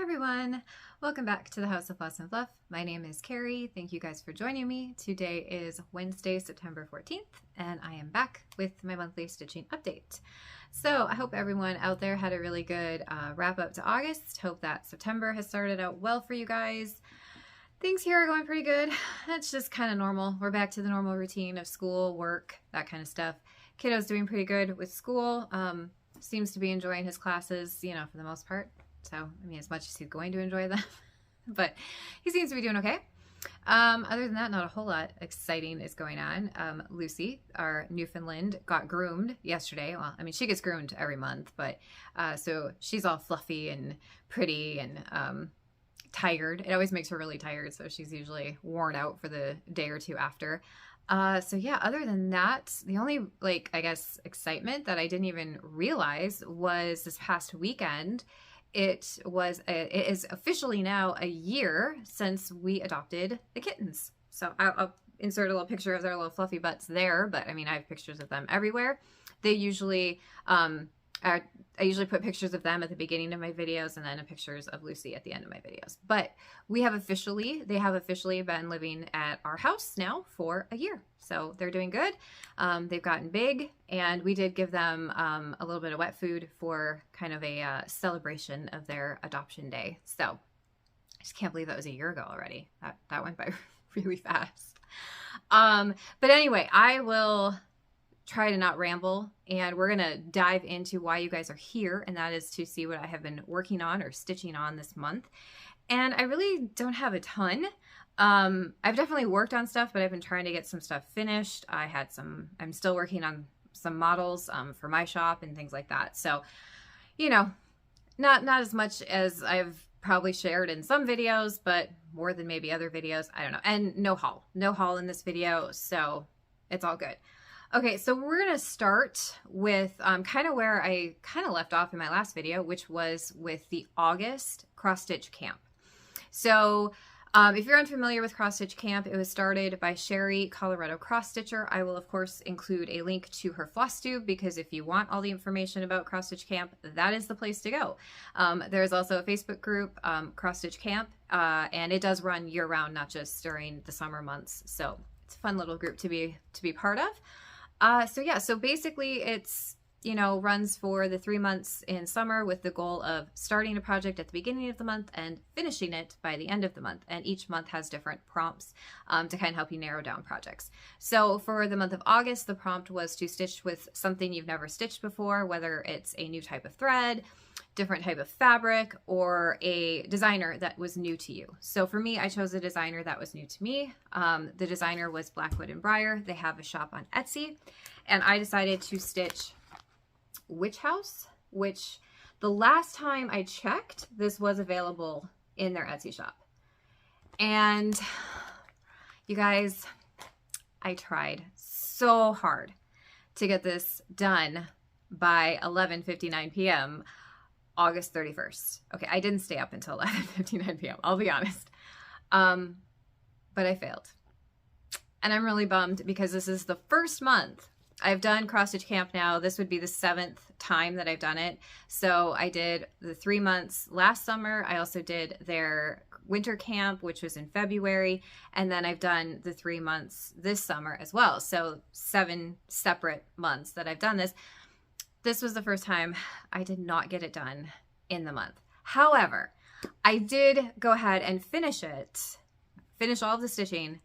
Hi everyone, welcome back to the House of Floss and Fluff. My name is Carrie. Thank you guys for joining me. Today is Wednesday, September 14th, and I am back with my monthly stitching update. So I hope everyone out there had a really good wrap up to August. Hope that September has started out well for you guys. Things here are going pretty good. It's just kind of normal. We're back to the normal routine of school, work, that kind of stuff. Kiddo's doing pretty good with school. Seems to be enjoying his classes, you know, for the most part. So, I mean, as much as he's going to enjoy them, but he seems to be doing okay. Other than that, not a whole lot exciting is going on. Lucy, our Newfoundland, got groomed yesterday. Well, I mean, she gets groomed every month, but so she's all fluffy and pretty and tired. It always makes her really tired, so she's usually worn out for the day or two after. So yeah, other than that, the only, like, I guess, excitement that I didn't even realize was this past weekend. It is officially now a year since we adopted the kittens. So I'll insert a little picture of their little fluffy butts there, but I mean, I have pictures of them everywhere. They usually, I usually put pictures of them at the beginning of my videos and then pictures of Lucy at the end of my videos. But they have officially been living at our house now for a year. So they're doing good. They've gotten big, and we did give them a little bit of wet food for kind of a celebration of their adoption day. So I just can't believe that was a year ago already. That went by really fast. But anyway, I will try to not ramble, and we're gonna dive into why you guys are here, and that is to see what I have been working on or stitching on this month. And I really don't have a ton. I've definitely worked on stuff, but I've been trying to get some stuff finished. I'm still working on some models for my shop and things like that. So, you know, not as much as I've probably shared in some videos, but more than maybe other videos. I don't know. And no haul in this video, so it's all good. Okay, so we're going to start with kind of where I kind of left off in my last video, which was with the August cross stitch camp. So if you're unfamiliar with cross stitch camp, it was started by Sherry, Colorado cross stitcher. I will of course include a link to her Flosstube, because if you want all the information about cross stitch camp, that is the place to go. There's also a Facebook group, cross stitch camp, and it does run year round, not just during the summer months. So it's a fun little group to be part of. So yeah, so basically it's, you know, runs for the 3 months in summer with the goal of starting a project at the beginning of the month and finishing it by the end of the month. And each month has different prompts to kind of help you narrow down projects. So for the month of August, the prompt was to stitch with something you've never stitched before, whether it's a new type of thread, different type of fabric, or a designer that was new to you. So for me, I chose a designer that was new to me. The designer was Blackwood Briar. They have a shop on Etsy, and I decided to stitch Witch House, which the last time I checked, this was available in their Etsy shop. And you guys, I tried so hard to get this done by 11:59 p.m. August 31st. Okay, I didn't stay up until 11:59 p.m. I'll be honest. But I failed. And I'm really bummed, because this is the first month I've done cross stitch camp now. This would be the 7th time that I've done it. So I did the 3 months last summer. I also did their winter camp, which was in February. And then I've done the 3 months this summer as well. So 7 separate months that I've done this. This was the first time I did not get it done in the month. However, I did go ahead and finish all of the stitching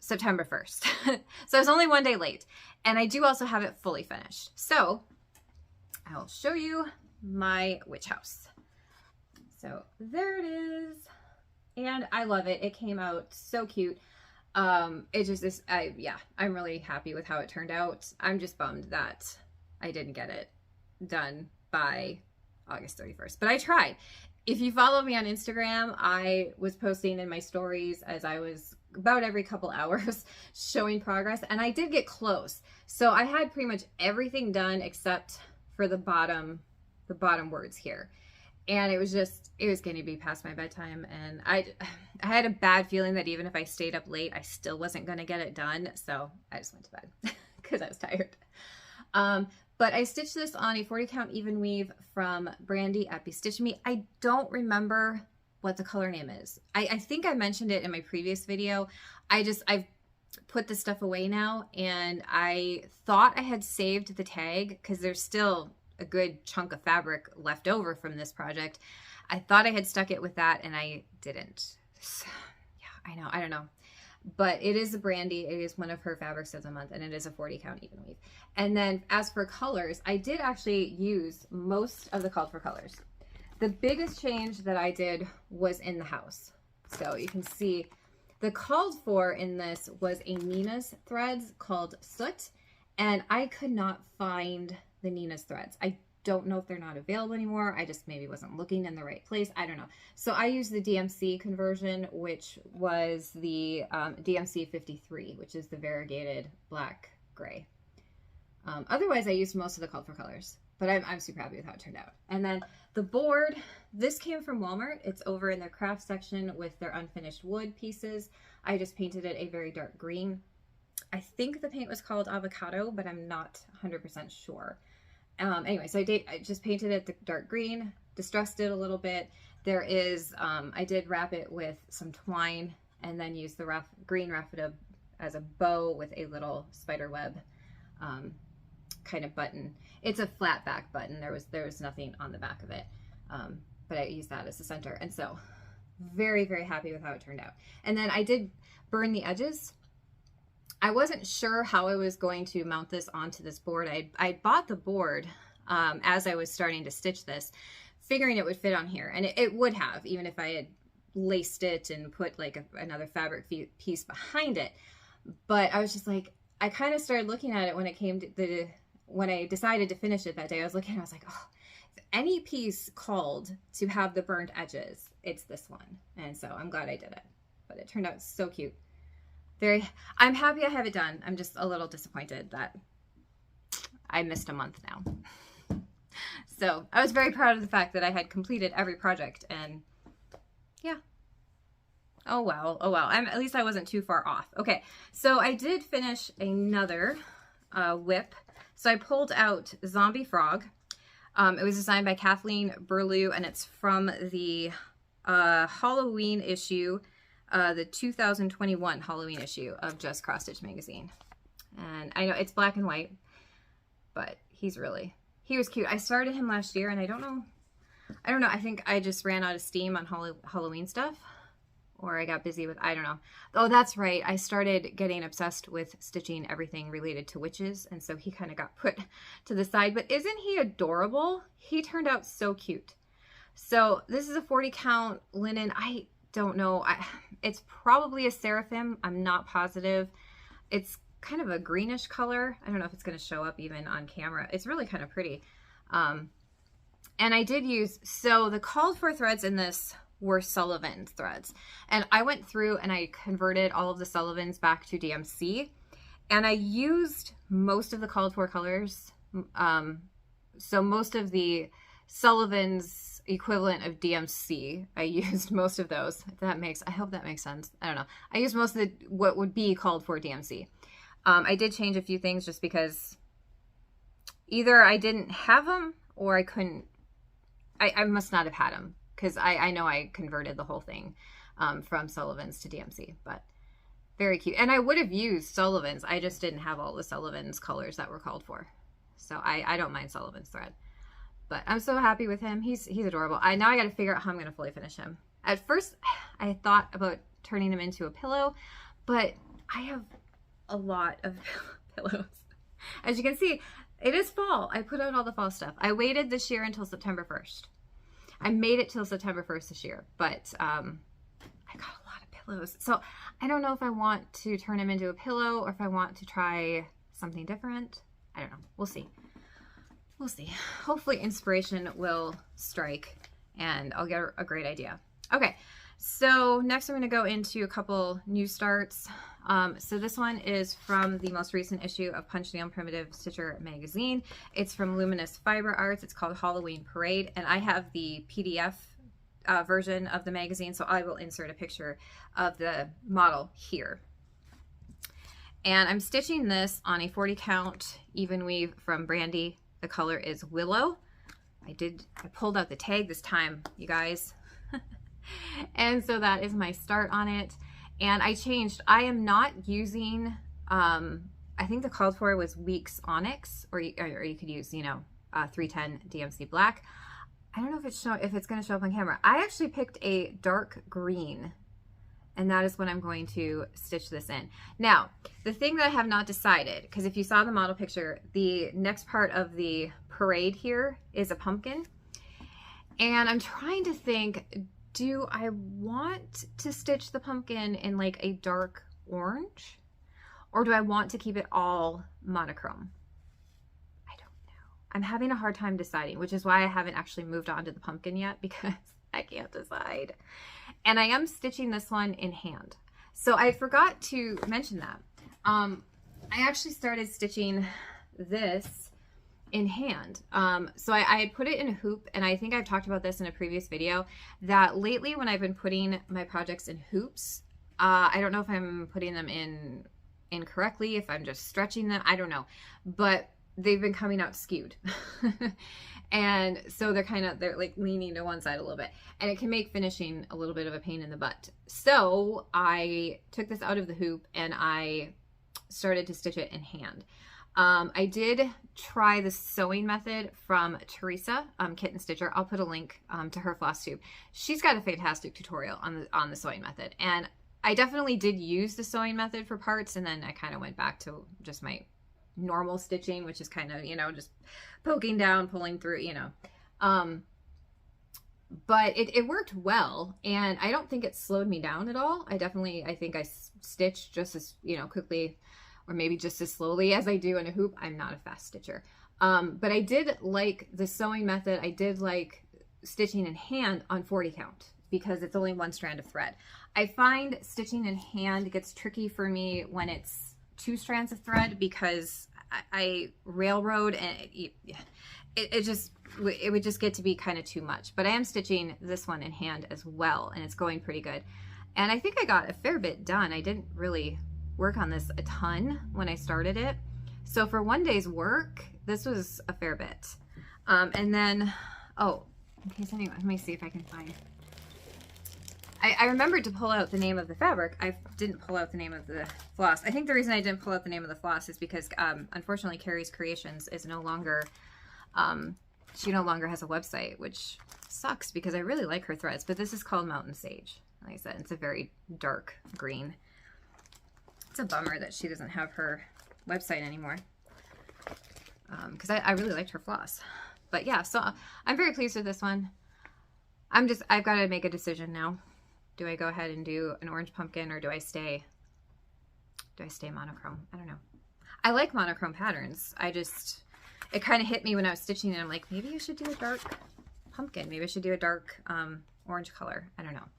September 1st. So I was only 1 day late, and I do also have it fully finished. So I'll show you my witch house. So there it is. And I love it. It came out so cute. It just is, yeah, I'm really happy with how it turned out. I'm just bummed that I didn't get it done by August 31st, but I tried. If you follow me on Instagram, I was posting in my stories as I was about every couple hours showing progress, and I did get close. So I had pretty much everything done except for the bottom words here. And it was going to be past my bedtime, and I had a bad feeling that even if I stayed up late, I still wasn't going to get it done. So I just went to bed because I was tired. But I stitched this on a 40 count even weave from Brandy at Be Stitch Me. I don't remember what the color name is. I think I mentioned it in my previous video. I've put this stuff away now, and I thought I had saved the tag because there's still a good chunk of fabric left over from this project. I thought I had stuck it with that, and I didn't. So, yeah, I know, I don't know. But it is a Brandy. It is one of her fabrics of the month, and it is a 40 count even weave. And then as for colors, I did actually use most of the called for colors. The biggest change that I did was in the house. So you can see the called for in this was a Nina's threads called Soot, and I could not find the Nina's threads. I don't know if they're not available anymore. I just maybe wasn't looking in the right place. I don't know. So I used the DMC conversion, which was the DMC 53, which is the variegated black gray. Otherwise, I used most of the called for colors, but I'm super happy with how it turned out. And then the board, this came from Walmart. It's over in their craft section with their unfinished wood pieces. I just painted it a very dark green. I think the paint was called Avocado, but I'm not 100% sure. Anyway, so I just painted it the dark green, distressed it a little bit. There is, I did wrap it with some twine and then use the green raffia as a bow with a little spider web kind of button. It's a flat back button. There was nothing on the back of it, but I used that as the center. And so very, very happy with how it turned out. And then I did burn the edges. I wasn't sure how I was going to mount this onto this board. I bought the board as I was starting to stitch this, figuring it would fit on here. And it would have, even if I had laced it and put like another fabric piece behind it. But I was just like, I kind of started looking at it when it came to when I decided to finish it that day. I was looking, I was like, oh, if any piece called to have the burnt edges, it's this one. And so I'm glad I did it. But it turned out so cute. I'm happy I have it done. I'm just a little disappointed that I missed a month now. So I was very proud of the fact that I had completed every project, and yeah. Oh well, oh well. At least I wasn't too far off. Okay, so I did finish another whip. So I pulled out Zombie Frog. It was designed by Kathleen Burlew, and it's from the Halloween issue, the 2021 Halloween issue of Just Cross Stitch magazine. And I know it's black and white, but he was cute. I started him last year, and I don't know. I think I just ran out of steam on Halloween stuff, or I got busy with, I don't know. Oh, that's right. I started getting obsessed with stitching everything related to witches, and so he kind of got put to the side. But isn't he adorable? He turned out so cute. So this is a 40 count linen. I don't know. It's probably a seraphim. I'm not positive. It's kind of a greenish color. I don't know if it's going to show up even on camera. It's really kind of pretty. And I did use, so the called for threads in this were Sullivan threads. And I went through and I converted all of the Sullivans back to DMC. And I used most of the called for colors. So most of the Sullivan's equivalent of DMC, I used most of those. If that makes, I hope that makes sense. I don't know. I used most of what would be called for DMC. I did change a few things just because either I didn't have them or I couldn't. I must not have had them, because I know I converted the whole thing from Sullivan's to DMC, but very cute. And I would have used Sullivan's. I just didn't have all the Sullivan's colors that were called for. So I don't mind Sullivan's thread. But I'm so happy with him. He's adorable. Now I got to figure out how I'm going to fully finish him. At first, I thought about turning him into a pillow, but I have a lot of pillows. As you can see, it is fall. I put out all the fall stuff. I waited this year until September 1st. I made it till September 1st this year, but I got a lot of pillows. So I don't know if I want to turn him into a pillow or if I want to try something different. I don't know. We'll see. We'll see. Hopefully inspiration will strike and I'll get a great idea. Okay, so next I'm going to go into a couple new starts. So this one is from the most recent issue of Punch Nail Primitive Stitcher magazine. It's from Luminous Fiber Arts. It's called Halloween Parade, and I have the PDF version of the magazine, so I will insert a picture of the model here. And I'm stitching this on a 40 count even weave from Brandy The color is Willow. I pulled out the tag this time, you guys. And so that is my start on it. And I changed, I am not using, I think the called for was Weeks Onyx, or you could use, you know, 310 DMC Black. I don't know if it's going to show up on camera. I actually picked a dark green, and that is what I'm going to stitch this in. Now, the thing that I have not decided, because if you saw the model picture, the next part of the parade here is a pumpkin. And I'm trying to think, do I want to stitch the pumpkin in like a dark orange? Or do I want to keep it all monochrome? I don't know. I'm having a hard time deciding, which is why I haven't actually moved on to the pumpkin yet, because I can't decide. And I am stitching this one in hand. So I forgot to mention that. I actually started stitching this in hand. So I put it in a hoop, and I think I've talked about this in a previous video, that lately when I've been putting my projects in hoops, I don't know if I'm putting them in incorrectly, if I'm just stretching them, I don't know, but they've been coming out skewed. And so they're like leaning to one side a little bit, and it can make finishing a little bit of a pain in the butt. So I took this out of the hoop and I started to stitch it in hand. I did try the sewing method from Teresa, Kitten Stitcher. I'll put a link to her Flosstube. She's got a fantastic tutorial on the sewing method, and I definitely did use the sewing method for parts, and then I kind of went back to just my normal stitching, which is kind of, you know, just poking down, pulling through, you know. But it worked well, and I don't think it slowed me down at all. I think I stitched just as, you know, quickly, or maybe just as slowly as I do in a hoop. I'm not a fast stitcher. But I did like the sewing method. I did like stitching in hand on 40 count, because it's only one strand of thread. I find stitching in hand gets tricky for me when it's 2 strands of thread, because I railroad, and it would just get to be kind of too much. But I am stitching this one in hand as well, and it's going pretty good. And I think I got a fair bit done. I didn't really work on this a ton when I started it. So for one day's work, this was a fair bit. And then, oh, in case anyone, let me see if I can find. I remembered to pull out the name of the fabric. I didn't pull out the name of the floss. I think the reason I didn't pull out the name of the floss is because, unfortunately, Carrie's Creations is no longer, she no longer has a website, which sucks because I really like her threads. But this is called Mountain Sage. Like I said, it's a very dark green. It's a bummer that she doesn't have her website anymore, because I really liked her floss. But yeah, so I'm very pleased with this one. I've got to make a decision now. Do I go ahead and do an orange pumpkin, or do I stay monochrome? I don't know. I like monochrome patterns. It kind of hit me when I was stitching, and I'm like, maybe I should do a dark pumpkin. Maybe I should do a dark orange color. I don't know.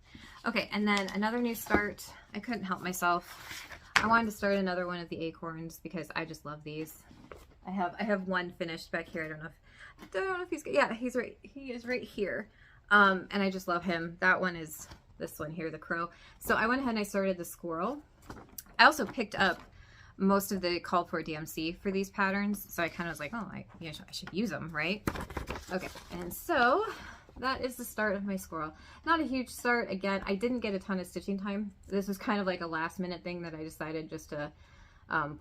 Okay, and then another new start. I couldn't help myself. I wanted to start another one of the acorns because I just love these. I have one finished back here. I don't know if he's, yeah, he is right here. And I just love him. That one is this one here, the crow. So I went ahead and I started the squirrel. I also picked up most of the called for DMC for these patterns. So I kind of was like, oh, I should use them, right? Okay, and so that is the start of my squirrel. Not a huge start. Again, I didn't get a ton of stitching time. This was kind of like a last minute thing that I decided just to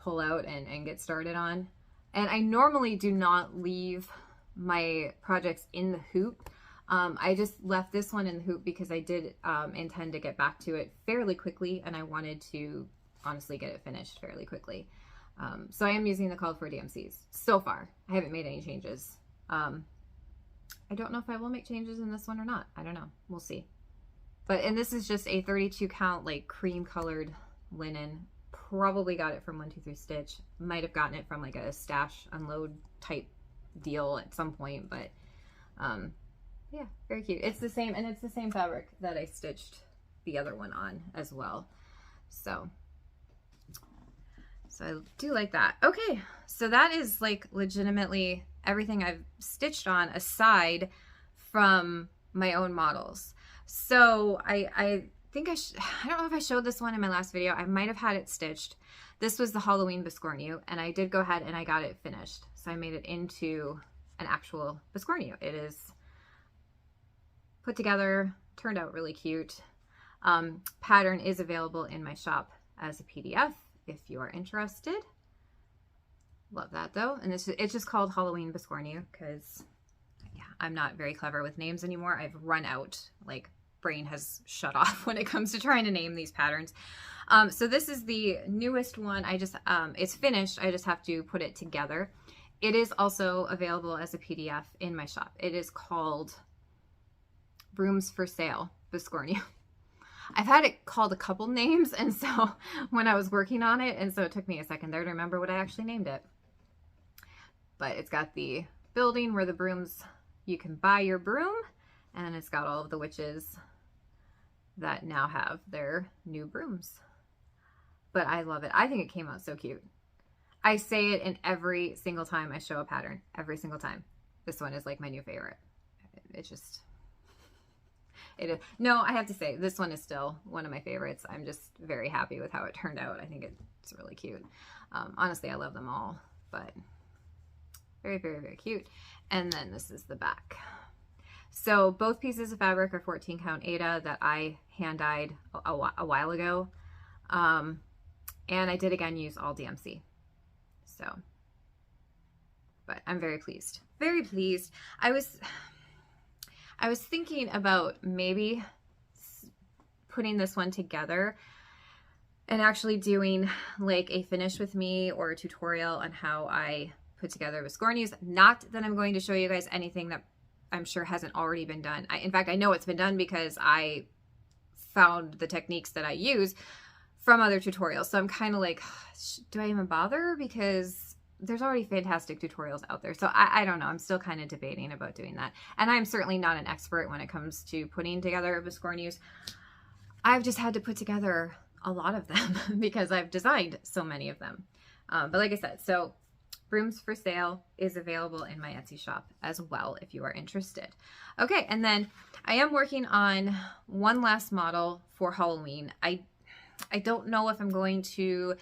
pull out and get started on. And I normally do not leave my projects in the hoop. I just left this one in the hoop because I did intend to get back to it fairly quickly, and I wanted to honestly get it finished fairly quickly. So I am using the called for DMCs so far. I haven't made any changes. I don't know if I will make changes in this one or not. I don't know. We'll see. And this is just a 32 count, like cream colored linen. Probably got it from 123 Stitch. Might have gotten it from like a stash unload type deal at some point, but yeah, very cute. It's the same, and it's the same fabric that I stitched the other one on as well. So I do like that. Okay, so that is like legitimately everything I've stitched on aside from my own models. So I think I don't know if I showed this one in my last video. I might have had it stitched. This was the Halloween Biscornu, and I did go ahead and I got it finished. So I made it into an actual biscornu. It is put together, turned out really cute. Pattern is available in my shop as a PDF if you are interested. Love that though. And it's just called Halloween Biscornu because yeah, I'm not very clever with names anymore. I've run out, like brain has shut off when it comes to trying to name these patterns. So this is the newest one. I just, it's finished. I just have to put it together. It is also available as a PDF in my shop. It is called Brooms for Sale Biscornu. I've had it called a couple names, and so when I was working on it, and so it took me a second there to remember what I actually named it. But it's got the building where the brooms, you can buy your broom, and it's got all of the witches that now have their new brooms. But I love it. I think it came out so cute. I say it in every single time I show a pattern, every single time. This one is like my new favorite. It's just, it is. No, I have to say, this one is still one of my favorites. I'm just very happy with how it turned out. I think it's really cute. Honestly, I love them all, but very, very, very cute. And then this is the back. So both pieces of fabric are 14 count Aida that I hand dyed a while ago. And I did again use all DMC. So, but I'm very pleased. Very pleased. I was thinking about maybe putting this one together and actually doing like a finish with me or a tutorial on how I put together biscornus. Not that I'm going to show you guys anything that I'm sure hasn't already been done. In fact, I know it's been done because I found the techniques that I use from other tutorials. So I'm kind of like, do I even bother? Because there's already fantastic tutorials out there. So I don't know. I'm still kind of debating about doing that. And I'm certainly not an expert when it comes to putting together biscornus. I've just had to put together a lot of them because I've designed so many of them. But like I said, so Brooms for Sale is available in my Etsy shop as well if you are interested. Okay, and then I am working on one last model for Halloween. I don't know if I'm going to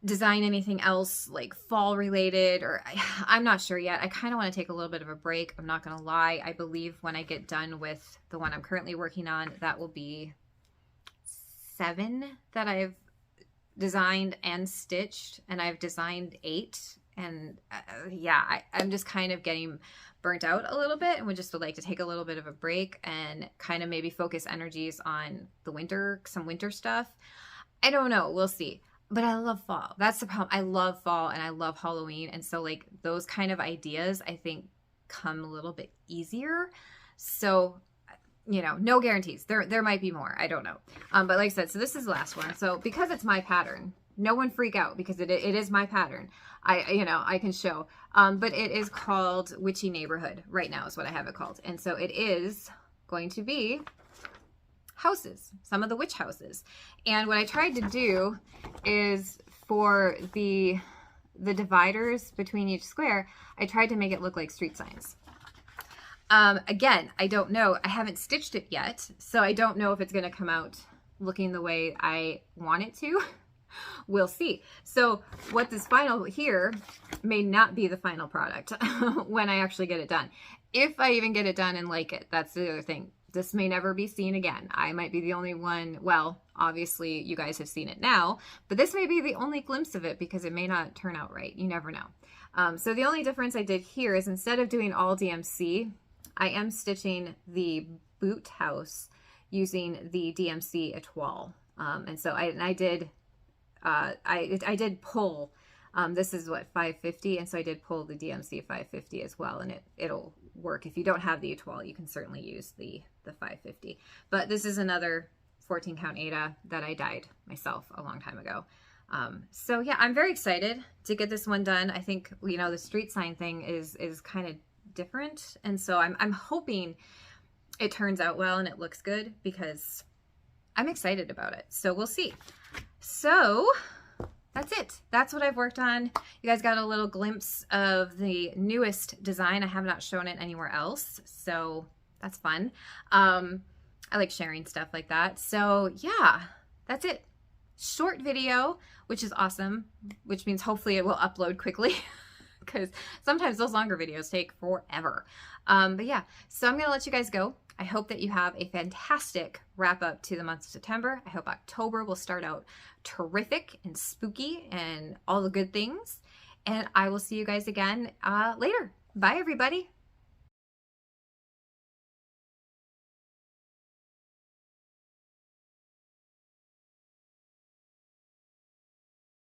design anything else like fall related, or I'm not sure yet. I kind of want to take a little bit of a break. I'm not going to lie. I believe when I get done with the one I'm currently working on, that will be 7 that I've designed and stitched, and I've designed 8. And yeah, I'm just kind of getting burnt out a little bit and would like to take a little bit of a break and kind of maybe focus energies on the winter, some winter stuff. I don't know. We'll see. But I love fall. That's the problem. I love fall and I love Halloween. And so like those kind of ideas, I think, come a little bit easier. So, you know, no guarantees. There might be more. I don't know. But like I said, so this is the last one. So because it's my pattern, no one freak out because it is my pattern. I can show. But it is called Witchy Neighborhood right now is what I have it called. And so it is going to be houses, some of the witch houses. And what I tried to do is for the dividers between each square, I tried to make it look like street signs. Again, I don't know. I haven't stitched it yet, so I don't know if it's going to come out looking the way I want it to. We'll see. So what this final here may not be the final product when I actually get it done. If I even get it done and like it, that's the other thing. This may never be seen again. I might be the only one. Well, obviously you guys have seen it now, but this may be the only glimpse of it because it may not turn out right. You never know. So the only difference I did here is instead of doing all DMC, I am stitching the boot house using the DMC Etoile. And so I did pull, this is what, 550, and so I did pull the DMC 550 as well, and it'll work. If you don't have the Etoile, you can certainly use the 550. But this is another 14 count Aida that I dyed myself a long time ago. So yeah, I'm very excited to get this one done. I think, you know, the street sign thing is kind of different, and so I'm hoping it turns out well and it looks good because I'm excited about it. So we'll see. So that's it. That's what I've worked on. You guys got a little glimpse of the newest design. I have not shown it anywhere else, so that's fun. I like sharing stuff like that. So yeah, that's it. Short video, which is awesome, which means hopefully it will upload quickly. because sometimes those longer videos take forever. But yeah, so I'm going to let you guys go. I hope that you have a fantastic wrap up to the month of September. I hope October will start out terrific and spooky and all the good things. And I will see you guys again later. Bye, everybody.